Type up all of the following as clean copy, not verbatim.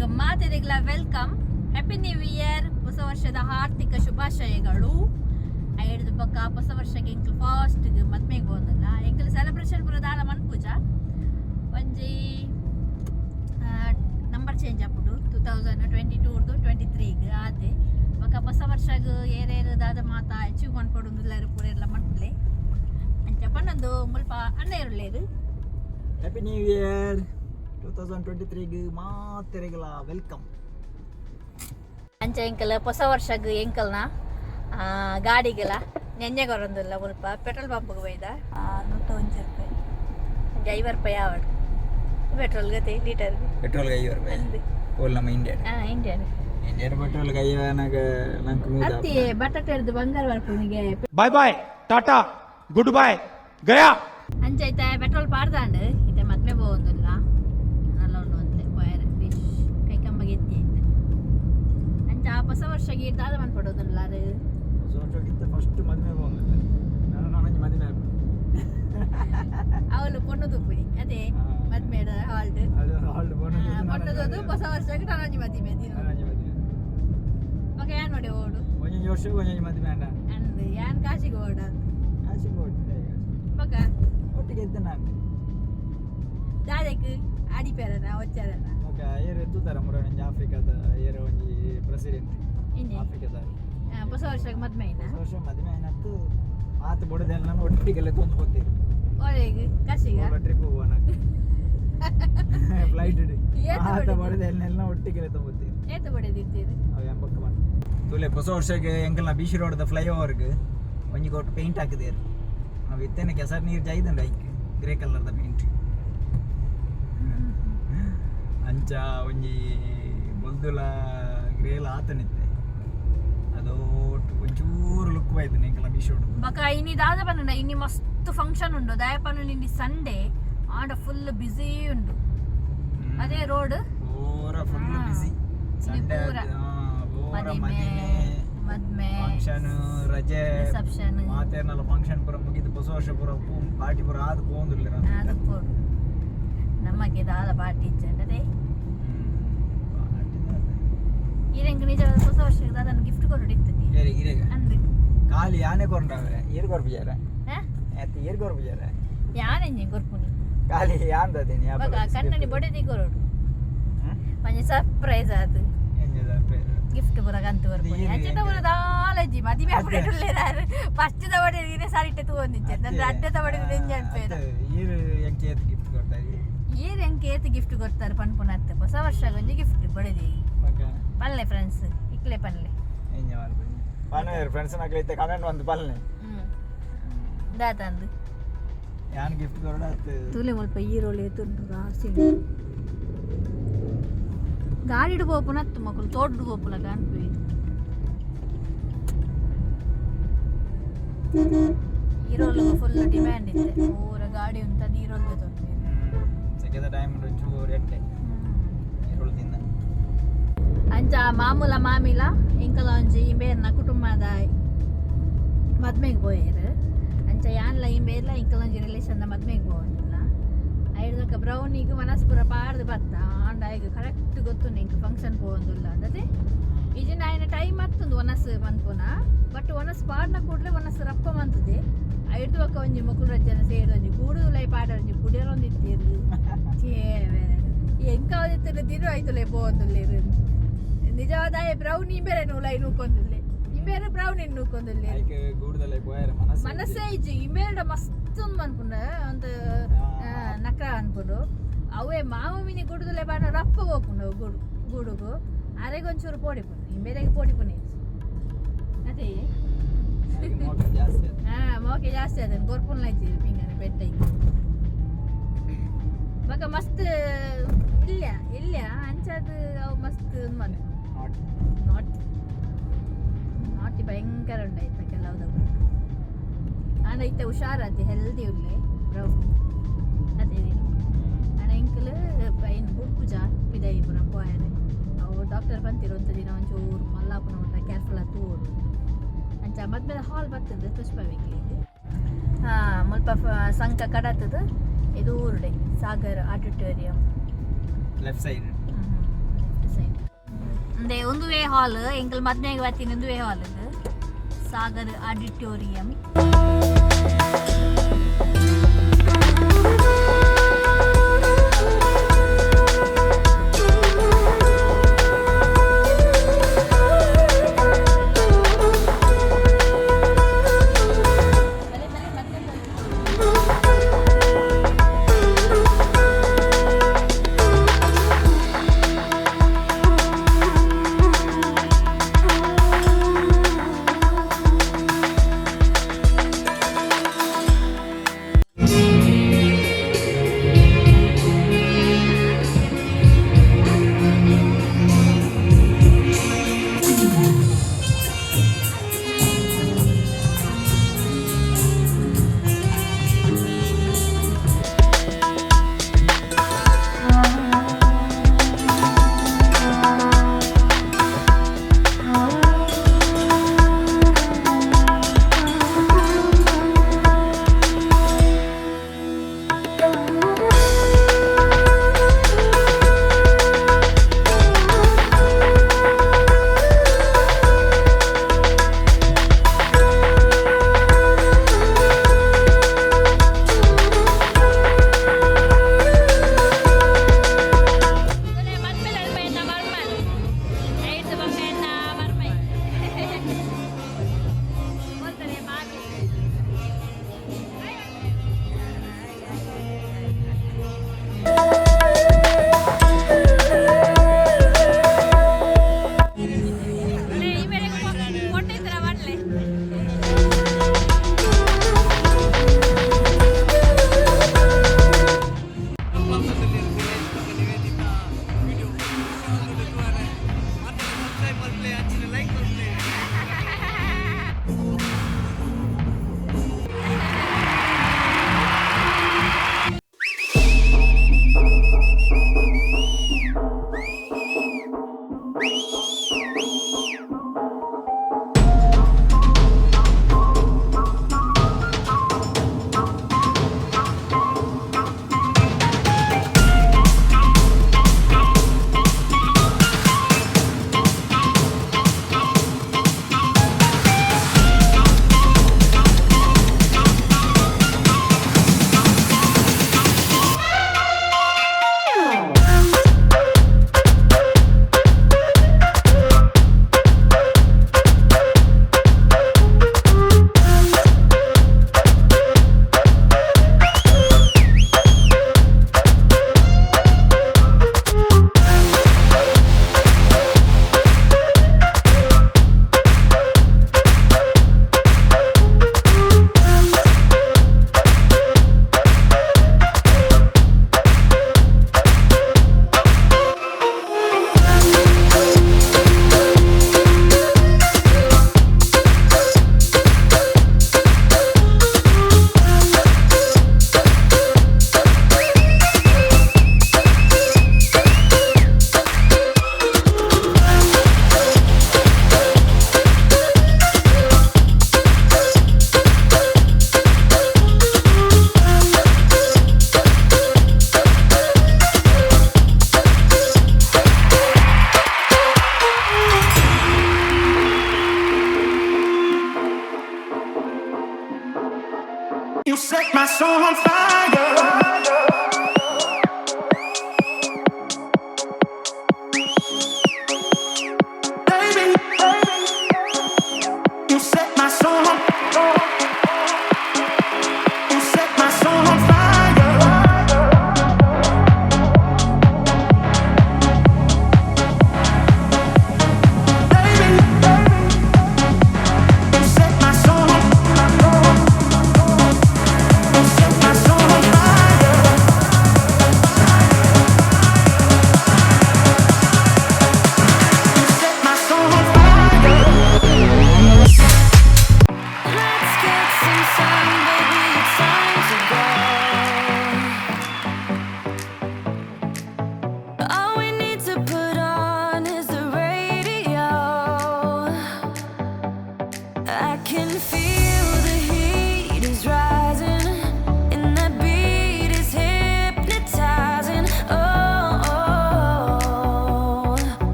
ಈಗ ಮಾತೆರೆಗ್ಲ welcome, happy new year, ಹೊಸ ವರ್ಷದ ಹಾರ್ದಿಕ ಶುಭಾಶಯಗಳು. ಐದು ಬಕ್ಕ ಹೊಸ ವರ್ಷಕ್ಕೆ ಎಂಕ್ಲು ಫಾಸ್ಟ್ ಮದ್ಮೆಗೆ ಹೋದಲ್ಲ ಎಂಕ್ಲು ಸೆಲೆಬ್ರೇಷನ್ ಪೂರ ದಾಲ ಮನ್ಪೂಜ ಒಂಜಿ ನಂಬರ್ ಚೇಂಜ್ ಆಪುಡು 2022 23 ಆದೆ ಬಕ್ಕ ಹೊಸ ವರ್ಷಗ ಏರೇರು ದಾದ ಮಾತ ಅಚೀವ್ ಮಾಡ್ಕೊಡುದಿಲ್ಲರು ಪೂರ ಎಲ್ಲ ಮನ್ಪುಲೆ ಅಂಚ ಪನ್ನೊಂದು ಮುಲ್ಪ ಅಣ್ಣ ಇರಲೇರು. ಹ್ಯಾಪಿ ನ್ಯೂ ಇಯರ್ 2023 ಮಾತೆರೆಗಲ ವೆಲ್ಕಮ್. ಅಂಚ ಎಂಕಲ್ ಹೊಸ ವರ್ಷಗ ಎಂಕಲ್ನ ಗಾಡಿಗೆಲ್ಲ ನೆನ್ನೆಗೊರೊಂದಿಲ್ಲ ಮುಲ್ಪ ಪೆಟ್ರೋಲ್ ಪಂಪ್ಗೆ ಒಯ್ದ 101 ರೂಪಾಯಿ 50 ರೂಪಾಯಿ ಆವಡು ಪೆಟ್ರೋಲ್ ಗತಿ ಲೀಟರ್ಗೆ ಪೆಟ್ರೋಲ್ಗೆ 50 ರೂಪಾಯಿ ಅಂದು ಓಲ್ ನಮ್ಮ ಇಂಡಿಯನ್ ಪೆಟ್ರೋಲ್ಗೆ 50 ನಾಗ ನಂಗೆ ಅತ್ತಿ ಬಟಾಟೆ ಹಿಡಿದು ಬಂಗಾರ ಬರ್ಪುನಿಗೆ ಬಾಯ್ ಬಾಯ್ ಟಾಟಾ ಗುಡ್ ಬಾಯ್ ಗಯಾ ಅಂಚ ಐತೆ ಪೆಟ್ರೋಲ್ ಪಾಡ್ದಾಂಡು ಇತ್ತೆ ಮದ್ಮೆ ಹೋಗೋದಿಲ್ಲ ನಲ್ಲೊಂದು ಅಂತೆ ವಯರ್ ಫಿಶ್ ಕೈಕಂಬಗೆ ಎತ್ತಿ ಐತೆ ಅಂಚ ಹೊಸ ವರ್ಷಗೆ ದಾದ ಮಾಡ್ಕೊಡೋದಿಲ್ಲ ಅದು ವರ್ಷಕ್ಕಿಂತ ಫಸ್ಟ್ ಮದುವೆ ಹೋಗಿದ್ದೆ ನಾನು ಮದುವೆ ಅವಳು ಪೊಣ್ಣು ತುಪ್ಪುನಿ ಅದೇ ಮದ್ಮೇಡ ಹಾಲ್ಡ್ ಪೊಣ್ಣದೋದು ಹೊಸ ವರ್ಷಕ್ಕೆ ನಾನಂಜಿ ಮದ್ಮೆ ಮಗ ಏನ್ ಮಾಡಿ ಓಡು ಒಂದೊಂದು ವರ್ಷ ಒಂದೊಂದು ಮದುವೆ ಅಣ್ಣ ಅಂದು ಏನ್ ಕಾಶಿಗೆ ಓಡ ಕಾಶಿಗೆ ಓಡಿದೆ ಮಗ ಒಟ್ಟಿಗೆ ಇದ್ದೆ ನಾನು ದಾದಕ್ಕೆ ಆಡಿಪೇರನ ಒಚ್ಚಾರನ ಮಗ ಏರು ಎತ್ತುತ್ತಾರೆ ಮುರೊಂಜಿ ಆಫ್ರಿಕಾದ ಏರು ಒಂಜಿ ಪ್ರೆಸಿಡೆಂಟ್ ಆಫ್ರಿಕಾದ ಹೊಸ ವರ್ಷಕ್ಕೆ ಮದ್ಮೆ ವರ್ಷ ಮದುವೆ ಏನತ್ತು ಆತ ಬಡದೆಲ್ಲ ನಾನು ಒಟ್ಟಿಗೆಲ್ಲ ತಂದು ಕೊಡ್ತೀವಿ ಒಳಗೆ ಕಾಶಿಗ ಟ್ರಿಪ್ ಹೋಗೋಣ ಫ್ಲೈಟ್ ಆತ ಬಡದೆಲ್ಲ ಒಟ್ಟಿಗೆಲ್ಲ ತಂಬೋತೀವಿ ಏತ ಬಡಿದಿದ್ದೀರಿ ಅವು ಎಂಬಕ್ಕ ಬಂದು ತುಲೆ ಹೊಸ ವರ್ಷಕ್ಕೆ ಎಂಕಲ್ನ ಬೀಚ್ ರೋಡ್ದ ಫ್ಲೈಓವರ್ಗೆ ಒಂಜಿ ಕೊಟ್ಟು ಪೇಂಟ್ ಹಾಕಿದೇರು ನಾವು ಇತ್ತೇನೆ ಕೆಸರು ನೀರು ಜಾಯ್ದಂಡು ಐಕ್ ಗ್ರೇ ಕಲರ್ದ ಪೇಂಟ್ ಅಂಚ ಒಂಜಿ ಬೊಲ್ದುಲ ಗ್ರೇಲ ಆತನಿತ್ತೆ ಅದು ಒಂಚೂರು ಲುಕ್ ಬಾಯ್ತು ಎಂಕಲ್ನ ಬೀಚ್ ರೋಡ್ ಬಕ ಇನಿ ದಾದ ಪನ್ನಡ ಇನಿ ಮಸ್ತ್ ಫಂಕ್ಷನ್ ಉಂಡು ದಾಯಪನ್ನು ನಿಂಡಿ ಸಂಡೇ ಆಡ ಫುಲ್ ಬಿಸಿ ಉಂಡು ಅದೇ ರೋಡ್ ಪೂರ ಫುಲ್ ಬಿಸಿ ಸಂಡೇ ಮದ್ಮೆ ಫಂಕ್ಷನ್ ರಜೆ ರಿಸೆಪ್ಷನ್ ಮಾತೇನಲ್ಲ ಫಂಕ್ಷನ್ ಪೂರ ಮುಗಿದು ಹೊಸ ವರ್ಷ ಪೂರ ಪಾರ್ಟಿ ಪೂರ ಆದ ಪೋಂದಿಲ್ಲ ಅದು ಪೋಡು ನಮಗೆ ದಾದ ಪಾರ್ಟಿ ಇಚ್ಚಂಡದೆ ಈರೆಂಗ್ ನಿಜ ಹೊಸ ವರ್ಷಕ್ಕೆ ದಾದ ಗಿಫ್ಟ್ ಕೊರಡಿತ್ತು ಅಂದು ಖಾಲಿ ಯಾನೆ ಕೊಂಡಾವೆ ಏರ್ ಕೊರ್ಬಿಯಾರ ಏರ್ ಕೊರ್ಬಿಯಾರ ಯಾನೆಂಜಿ ಕೊರ್ಪುನಿ ಖಾಲಿ ಯಾನ್ ದದಿನಿ ಬಗ ಕನ್ನಡಿ ಬಡದಿ ಕೊರಡು ಮಂಜಿ ಸರ್ಪ್ರೈಸ್ ಆತು ಗಿಫ್ಟ್ ಪೂರ ಕಂತು ಬರ್ಪುನಿ ಅಂಚೆತ ಪೂರ ದಾಲಜ್ಜಿ ಮದಿಮೆ ಅಪ್ಡೇಟುಲ್ಲೇರಾರು ಫಸ್ಟ್ ತವಡಿಗೆ ಸಾರಿಟ್ಟೆ ತಗೊಂಡಿದ್ದೆ ನನ್ನ ಅಡ್ಡೆ ತವಡಿಗೆ ನೆಂಜಿ ಅನ್ಪೇರ ಈರು ಎಂಕೆ ಗಿಫ್ಟ್ ಕೊಡ್ತಾರೆ ಈರು ಎಂಕೆ ಗಿಫ್ಟ್ ಕೊಡ್ತಾರೆ ಪನ್ಪುನತ್ತೆ ಹೊಸ ವರ್ಷ ಒಂಜಿ ಗಿಫ್ಟ್ ಬಡದಿ ಪಲ್ಲೆ ಫ್ರೆಂಡ್ಸ್ ಇಕ್ಲೆ ಪಲ್ಲೆ ಎಂಜ ಮಾಡ್ತೀನಿ ಪಲ್ಲೆ ಫ್ರೆಂಡ್ಸ್ ನಾಗ್ಲೈತೆ ಕಮೆಂಟ್ ಒಂದು ಪಲ್ಲೆ ದಾತಂದು ಯಾನ್ ಗಿಫ್ಟ್ ಕೊರಡಾತ್ ತುಲೆ ಮುಲ್ಪ ಈರೋಳಿ ತುಂಡು ರಾಸಿ ಗಾಡಿಡು ಪೋಪುನತ್ತು ಮಕ್ಕಳು ತೋಟಡು ಪೋಪುಲ ಕಾಣ್ಪೇದು ಈರೋಳು ಫುಲ್ ಡಿಮ್ಯಾಂಡ್ ಇತ್ತೆ ಪೂರ ಗಾಡಿ ಉಂಟದು ಈರೋಲ್ಗೆ ತೊಂದ್ರೆ ಸೆಕೆದ ಟೈಮ್ ಒಂಚೂರು ಎಟ್ಟೆ ಈರೋಳು ತಿಂದ ಅಂಚ ಮಾಮೂಲ ಮಾಮಿಲ ಇಂಕಲ ಒಂಜಿ ಇಂಬೇರ್ನ ಕುಟುಂಬದ ಮದ್ಮೆಗೆ ಹೋಯ್ರು ಅಂಚ ಯಾನ್ಲ ಇಂಬೇರ್ಲ ಇಂಕಲೊಂಜಿ ರಿಲೇಷನ್ನ ಮದ್ಮೆಗೆ ಹೋಗಿಲ್ಲ ಐದಕ್ಕ ಬ್ರೌನಿಗೆ ಮನಸ್ಪುರ ಪಾಡ್ದು ಬತ್ತ ಆಂಡ ಈಗ ಕರೆಕ್ಟ್ ಗೊತ್ತು ನಿಂಗೆ ಫಂಕ್ಷನ್ ಹೋಗೋದಿಲ್ಲ ಅದೇ ಈಜಿನ ಆಯ್ನ ಟೈಮ್ ಹತ್ತೊಂದು ಒನಸು ಮನ್ಪುನ ಬಟ್ ಒನಸು ಪಾಡ್ನ ಕೂಡಲೇ ಒನಸು ರಪ್ಪ ಮಂತದೆ ಐದು ಅಕ್ಕ ಒಂಜಿ ಮಕ್ಕಳು ರಜ್ಜನ ಸೇರಿ ಒಂಜಿ ಕೂಡು ಲೈ ಪಾಡ ಒಂಜಿ ಕುಡಿಯೋರೊಂದಿತ್ತೀರು ಎಂಕ ಓದಿತ್ತಿರ ತಿರು ಆಯ್ತುಲೆ ಹೋಗೋದಿಲ್ಲ ನಿಜವಾದ ಬ್ರೌನಿ ಬೇರೆ ನೂಲೈ ನೂಕೊಂದಿಲ್ಲ ಇಂಬೇರೆ ಬ್ರೌನಿ ನೂಕೊಂದಿಲ್ಲ ಮನಸ್ಸೇ ಇಜ್ಜಿ ಇಂಬೇಡ ಮಸ್ತ್ ಮನ್ಪುಂಡ ಅಂತ ನಕ್ರ ಅನ್ಪುಂಡು ಅವೇ ಮಾವಿನಿ ಗುಡುದಲೆ ಬಾಣ ರಪ್ಪ ಹೋಗ್ಪುಂಡು ಗುಡುಗು ಅರೆಗೊಂಚೂರು ಪೋಡಿಪುಂಡು ಇಂಬೇರೆಗೆ ಪೋಡಿಪುನಿ ಅದೇ ಮೋಕೆ ಜಾಸ್ತಿ ಅದ ಗೊರ್ಪುನ್ಲ ಐತಿ ಪಿಂಗನೆ ಬೆಟ್ಟ ಮಗ ಮಸ್ತ್ ಇಲ್ಲ ಅಂಚದು ಅವು ಮಸ್ತ್ ಮನ್ಪು ನಾಟಿ ಭಯಂಕರ ಉಂಡಾಯ್ತ ಕೆಲವುದವು ಆಂಡ ಇತ್ತೆ ಹುಷಾರತ್ತೆ ಹೆಲ್ದಿ ಉಳ್ಳೆ ಬ್ರೌನ್ ಅದೇ ಆಂಡ ಎಂಕಲ್ ಪೈನ್ ಬುಡ್ಪುಜ ಪಿದೈ ಪುರ ಪೋಯರೆ ಅವು ಡಾಕ್ಟರ್ ಬಂತಿರೋಂಥ ದಿನ ಒಂಚೂರು ಮಲ್ಲಾಪುರ ಉಂಟ ಕೇರ್ಫುಲ್ ಆತು ಓಡು ಅಂಚ ಮದ್ಮೇಲೆ ಹಾಲ್ ಬರ್ತದೆ ಪುಷ್ಪವಿಕ್ಲಿಗೆ ಮುಲ್ಪ ಸಂಕ ಕಡತದು ಇದು ಊರುಡೆ Sagar auditorium left side side ಅಂದೆ ಒಂದುವೇ ಹಾಲ್ ಎಂಕಲ್ ಮದ್ಮೆಗೆ ಬರ್ತೀನಿ ಒಂದುವೇ ಹಾಲ್ ಸಾಗರ್ ಆಡಿಟೋರಿಯಂ.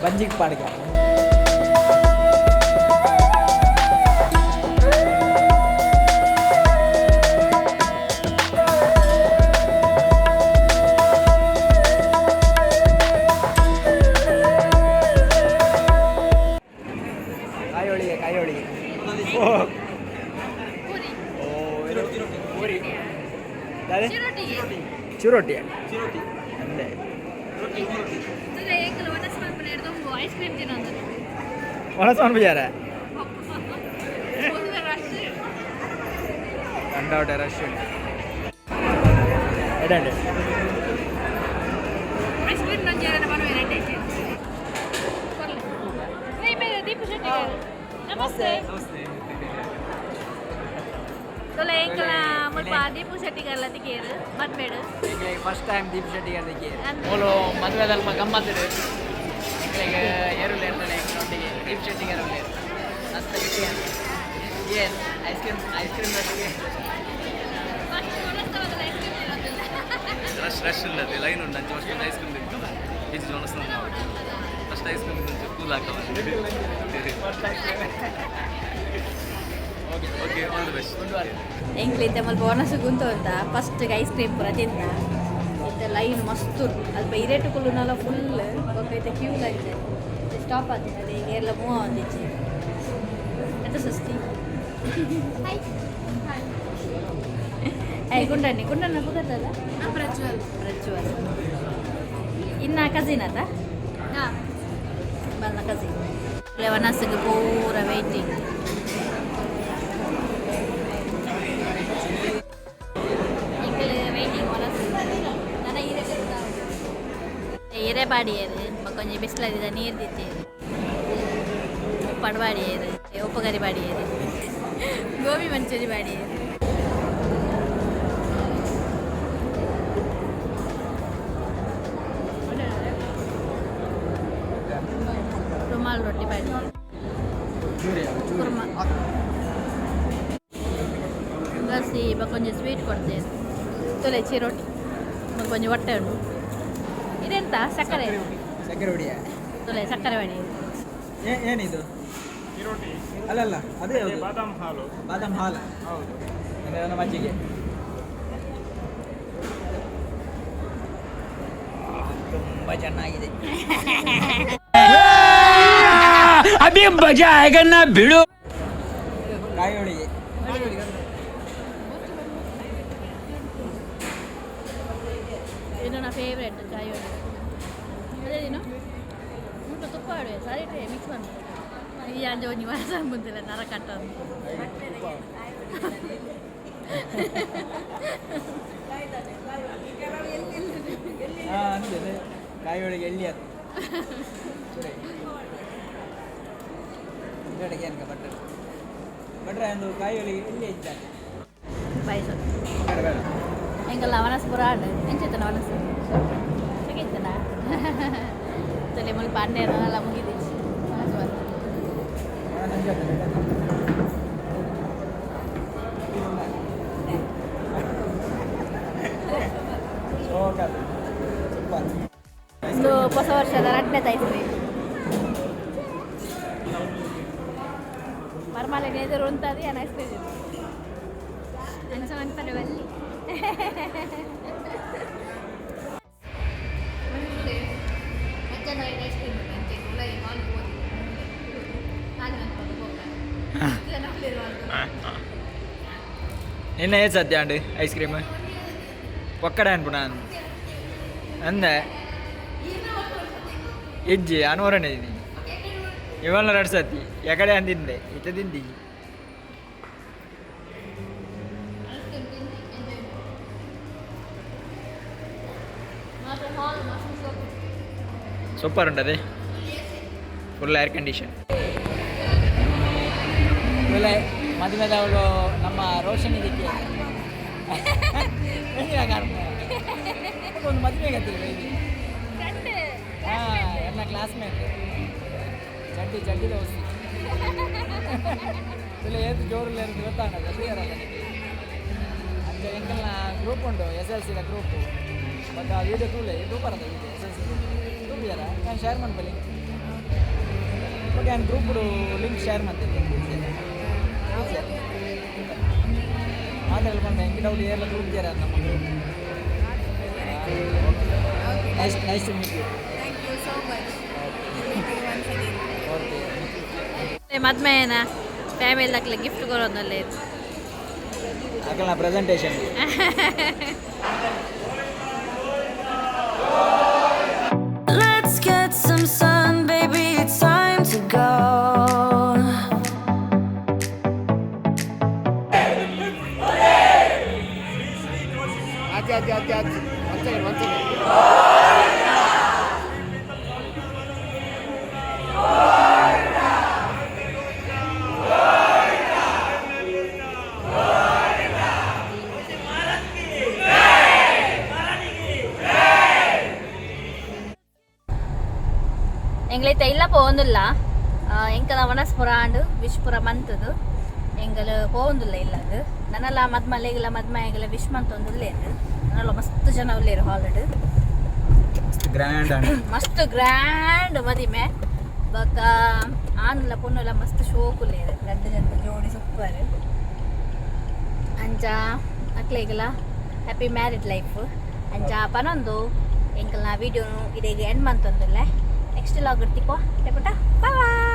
ಬಂಜಿಗೆ ಪಾಡ್ಗೆ ಕಾಯೋಳಿಗೆ ಚಿರೋಟಿ ಅಂದೆ ಒಣಸ್ಕೊಂಡು ಬಿಜಾರ ಕಂಡೌಟ ರಶ್ ಎಡಂಡೆ ನಮಸ್ತೆ ದೀಪು ಶೆಟ್ಟಿಗೆಲ್ಲ ತಿಕ್ಕೇರು ಮದ್ಮೇಡು ಫಸ್ಟ್ ಟೈಮ್ ದೀಪ್ ಶೆಟ್ಟಿಗೆ ಓಲು ಮದುವೆದಲ್ಲಿ ಗಮ್ಮತ್ತಿಡು ಈಗ ಏರುಲ್ಲ ಇರ್ತಾನೆ ಒಟ್ಟಿಗೆ ದೀಪ್ ಶೆಟ್ಟಿಗೆ ಅಷ್ಟೇ ಏನು ಐಸ್ ಕ್ರೀಮ್ రష్ ఉన్నది లైన్ ఉండదు ఫస్ట్ ఐస్ క్రీమ్ తింటాం ఇది చూస్తున్నాం ఫస్ట్ ఐస్ క్రీమ్ నుంచి కూల్ కావాలి ಓಕೆ ಆಲ್ ದಿ ಬೆಸ್ಟ್ ಎಂಕ್ಲಿಂದ ಮಲ್ಪ ಒಣಸು ಗುಂತೋಂತ ಫಸ್ಟ್ ಐಸ್ ಕ್ರೀಮ್ ಪೂರ ತಿಂದ ಇತ್ತ ಲೈನ್ ಮಸ್ತ್ ಅಲ್ಪ ಇರೇಟು ಕುಲ್ಲುನಲ್ಲ ಫುಲ್ ಒಕ್ಕೈತೆ ಕ್ಯೂ ಲೈನ್ ಸ್ಟಾಪ್ ಆಗ್ತದೆ ಅದೇ ಈಗ ಎಲ್ಲ ಮೂವ್ ಒಂದಿಚ್ಚಿ ಎಂತ ಸುಸ್ತಿ ಗುಂಡಣ್ಣಿ ಗುಂಡಣ್ಣ ಕೂಗತ್ತಲ್ಲ ಪ್ರಜ್ವಲ್ ಇನ್ನ ಕಸಿನ್ ಅದ ಬಂದ ಕಸಿನ್ ಒಣಸಿಗೆ ಪೂರ ವೇಟಿಂಗ್ ಎರೆಬಾಡಿಯರು ಕೊಂಚ ಬಿಸಿಲದಿದ ನೀರು ತಿತ್ತೇರು ಪಡವಾಡಿಯರು ಉಪ್ಪುಗರಿ ಬಾಡಿಯರು ಗೋಬಿ ಮಂಚೂರಿ ಬಾಡಿಯರು ರುಮಾಲ್ ರೊಟ್ಟಿ ಬಾಡಿಯರು ಕುರ್ಮ ಗಸಿ ಕೊಂಚ ಸ್ವೀಟ್ ಕೊಡ್ತೇವೆ ತೊಲೆ ಚಿರೋಟಿ ಕೊಂಚ ಹೊಟ್ಟೆ ಉಂಟು ಇದೆಂತ ಸಕ್ಕರೆ ಹೊಡಿಯ ತೊಲೆ ಸಕ್ಕರೆ ಹೊಡಿ ಏನಿದು ಅಲ್ಲಲ್ಲ ಅದೇ ಬಾದಾಮ್ ಹಾಲು ಹೌದು ನನ್ನ ಮಜ್ಜಿಗೆ ತುಂಬ ಚೆನ್ನಾಗಿದೆ ಅಭಿ ಮಜಾ ಆಗ ಬಿಡು ಕಾಯಿ ಹೋಳಿಗೆ ಇದು ನನ್ನ ಫೇವ್ರೆಟ್ ಕಾಯಿ ಹೋಳಿಗೆ ಅದೇ ನೀನು ಊಟ ತುಪ್ಪ ಹೊಡುವೆ ಸಾರಿ ಮಿಕ್ಸ್ ಮಾಡಿ ಈ ಅಂಜೆ ಒಂದು ವಾಸ ಬಂದಿಲ್ಲ ನರ ಕಟ್ಟೋದು ಅಂದಿದೆ ಕಾಯಿ ಹೋಳಿಗೆ ಎಲ್ಲಿ ಅದು ಅನ್ಕ ಬಟ್ರೆ ಒಂದು ಕಾಯಿ ಹೋಳಿಗೆ ಎಲ್ಲಿ ಇದ್ದಾರೆ ಪಾಯಸ ಎಂಗೆಲ್ಲ ಅವನಸ್ ಪುರ ಆಡು ಎಂಚಿತ್ತನ ಅವನಸ್ ಸಿಗಿತ್ತನ ತಲೆ ಮುಳಿ ಪಾಂಡೆ ಎಲ್ಲ ಮುಗಿದಿತ್ತು ಒಂದು ಹೊಸ ವರ್ಷದ 2ನೇ ಐಸ್ ಕ್ರೀಮ್ ಮರ್ಮಾಲೆ ಎದುರು ಉಂಟದು ಏನು ಐಸ್ ಕ್ರೀಮ್ ಅನ್ಸಂತಾರೆ ಬಲ್ಲಿ ಐಸ್ ಕ್ರೀಮ್ ನಿನ್ನ ಏದು ಸದ್ಯ ಅಂಡು ಐಸ್ ಕ್ರೀಮ್ ಒಕ್ಕಡೆ ಅನ್ಪುಣ ಅಂದೆ ಇಜ್ಜಿ ಅನುವರಣೆ ಇದೀನಿ ಇವೆಲ್ಲ 2 ಸತಿ ಎಕಡೆ ಅಂದಿಂದೆ ಇತ ತಿಂದಿ ಸೂಪರ್ ಉಂಟದೆ ಫುಲ್ ಏರ್ ಕಂಡೀಷನ್ ಒಳ್ಳೆ ಮದುವೆದವಳು ನಮ್ಮ ರೋಷನ್ ಇದಕ್ಕೆ ಒಂದು ಮದುವೆಗೆ ಹಾಂ ಎಲ್ಲ ಕ್ಲಾಸ್ಮೇಟ್ ಚಡ್ಡಿ ದೋಸ್ತಿ ಇಲ್ಲ ಏದು ಜೋರಿಲ್ಲ ಅಂತ ಗೊತ್ತಾಗಲ್ಲ ಕ್ಲಿಯರ್ ಅಲ್ಲ ಅಂತ ಎಂಕಲ್ನ ಗ್ರೂಪ್ ಉಂಟು SLC ಗ್ರೂಪು ಮತ್ತು ಆ ವೀಡಿಯೋ ತೂಲೆ ಇದು ಬರೋದು ಇದು SLC ತೂಬಿಯಾರ ನಾನು ಶೇರ್ ಮಾಡ್ಬಲ್ಲಿ ಕ್ಯಾನ್ ಗ್ರೂಪ್ ಲಿಂಕ್ ಶೇರ್ ಮಾಡ್ತೇನೆ ಮಾತಾಡ್ಕೊಂಡು ಹೆಂಗೆ ಅವ್ರು ಎಲ್ಲ ಗ್ರೂಪ್ ಜರ ನಮ್ಮ group nice to meet you okay ಮದ್ಮೇನ ಫ್ಯಾಮಿಲಿ ದಾಖಲೆ ಗಿಫ್ಟ್ ಕೊಡೋದಲ್ಲೇ ಆಗಲ್ಲ presentation Let's get some sun, baby, it's time to go. ಎಂಗ್ಲೈತೆ ಇಲ್ಲ ಪೋಂದಿಲ್ಲ ಎಂಕದ ವನಸ್ಪುರ ಆಂಡು ವಿಶ್ಪುರ ಮಂತದು ಎಂಗಲ್ ಪೋಂದಿಲ್ಲ ಇಲ್ಲದು ನನ್ನಲ್ಲ ಮದ್ಮಲೆಗಿಲ್ಲ ಮದ್ಮಯಗಿಲ್ಲ ವಿಶ್ ಮಂತೊಂದುಲ್ಲೇದು ನನ್ನಲ್ಲ ಮಸ್ತ್ ಜನ ಉಳ್ಳೇರು ಹಾಲ್ಡ್ ಮಸ್ತ್ ಗ್ರ್ಯಾಂಡ್ ಮದಿಮೆ ಬೊಕ್ಕ ಆನುಲ್ಲ ಪೊನ್ನುಲ್ಲ ಮಸ್ತ್ ಶೋಕುಲ್ಲೇರು ಗಡ್ಡ ಜನ ಜೋಡಿ ಸೂಪರ್ ಅಂಚ ಅಕ್ಲೆಗಿಲ್ಲ ಹ್ಯಾಪಿ ಮ್ಯಾರಿಡ್ ಲೈಫ್ ಅಂಚ ಪನೊಂದು ಎಂಕಲ್ನ ವಿಡಿಯೋನು ಇದೀಗ ಎಂಡ್ ಮಂತೊಂದುಲ್ಲೆ ನೆಕ್ಸ್ಟ್ ಲಾಗ್ ಇರ್ತಿಕೋ ಪುಟ ಬಾಯ್